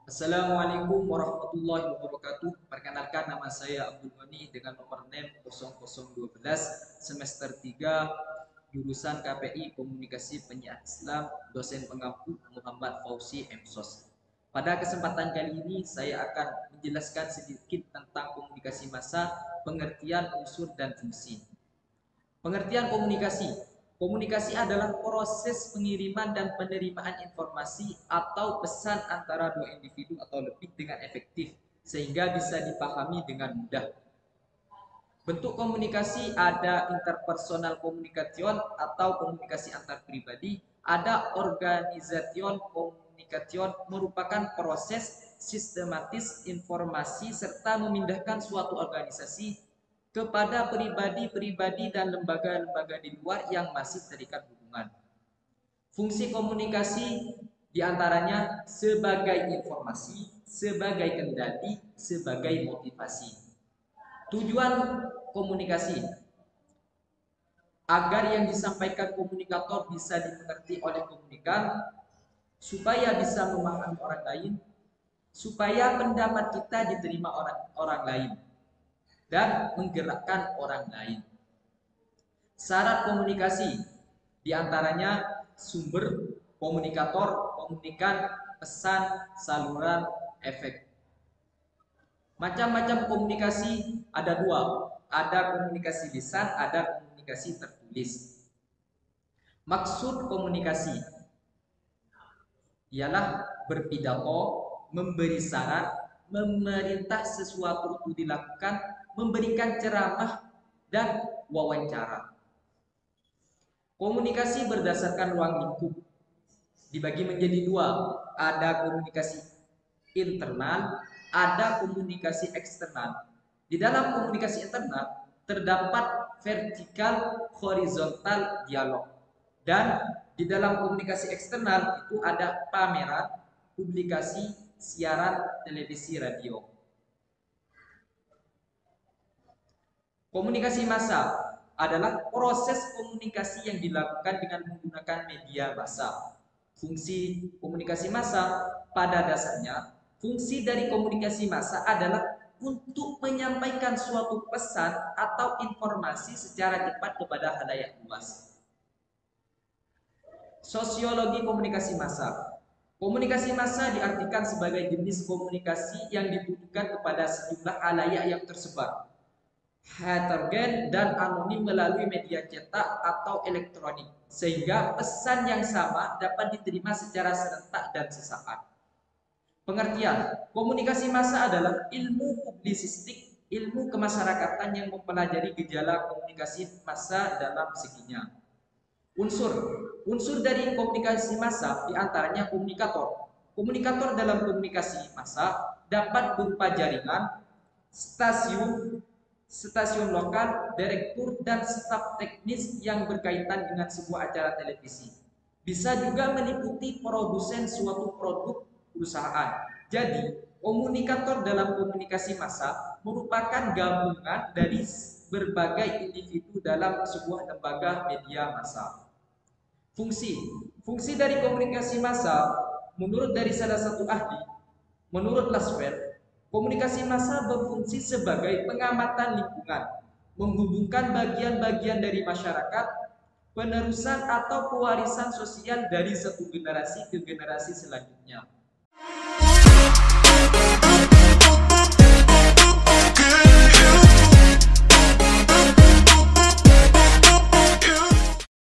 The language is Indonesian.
Assalamualaikum warahmatullahi wabarakatuh. Perkenalkan, nama saya Abdul Ghani dengan nomor NEM 0012 semester 3 jurusan KPI Komunikasi Penyiaran Islam, dosen pengampu Muhammad Fauzi MSOS. Pada kesempatan kali ini saya akan menjelaskan sedikit tentang komunikasi massa, pengertian, unsur, dan fungsi. Pengertian komunikasi. Komunikasi adalah proses pengiriman dan penerimaan informasi atau pesan antara dua individu atau lebih dengan efektif, sehingga bisa dipahami dengan mudah. Bentuk komunikasi ada interpersonal communication atau komunikasi antar pribadi, ada organization communication merupakan proses sistematis informasi serta memindahkan suatu organisasi kepada pribadi-pribadi dan lembaga-lembaga di luar yang masih terikat hubungan. Fungsi komunikasi diantaranya sebagai informasi, sebagai kendali, sebagai motivasi. Tujuan komunikasi agar yang disampaikan komunikator bisa dimengerti oleh komunikan, supaya bisa memahami orang lain, supaya pendapat kita diterima orang lain, dan menggerakkan orang lain. Syarat komunikasi diantaranya sumber, komunikator, komunikan, pesan, saluran, efek. Macam-macam komunikasi ada dua, ada komunikasi lisan, ada komunikasi tertulis. Maksud komunikasi ialah berpidato, memberi saran, memerintah sesuatu itu dilakukan, memberikan ceramah, dan wawancara. Komunikasi berdasarkan ruang lingkup dibagi menjadi dua, ada komunikasi internal, ada komunikasi eksternal. Di dalam komunikasi internal terdapat vertikal, horizontal, dialog. Dan di dalam komunikasi eksternal itu ada pameran, publikasi, siaran, televisi, radio. Komunikasi massa adalah proses komunikasi yang dilakukan dengan menggunakan media massa. Fungsi komunikasi massa pada dasarnya, fungsi dari komunikasi massa adalah untuk menyampaikan suatu pesan atau informasi secara cepat kepada khalayak luas. Sosiologi komunikasi massa. Komunikasi massa diartikan sebagai jenis komunikasi yang ditujukan kepada sejumlah khalayak yang tersebar, heterogen dan anonim melalui media cetak atau elektronik, sehingga pesan yang sama dapat diterima secara serentak dan sesaat. Pengertian komunikasi massa adalah ilmu publisistik, ilmu kemasyarakatan yang mempelajari gejala komunikasi massa dalam seginya. Unsur dari komunikasi massa diantaranya komunikator. Komunikator dalam komunikasi massa dapat berupa jaringan, stasiun lokal, direktur, dan staf teknis yang berkaitan dengan sebuah acara televisi. Bisa juga meliputi produsen suatu produk perusahaan. Jadi, komunikator dalam komunikasi massa merupakan gabungan dari berbagai individu dalam sebuah lembaga media massa. Fungsi dari komunikasi massa menurut dari salah satu ahli, menurut Laswell, komunikasi massa berfungsi sebagai pengamatan lingkungan, menghubungkan bagian-bagian dari masyarakat, penerusan atau pewarisan sosial dari satu generasi ke generasi selanjutnya.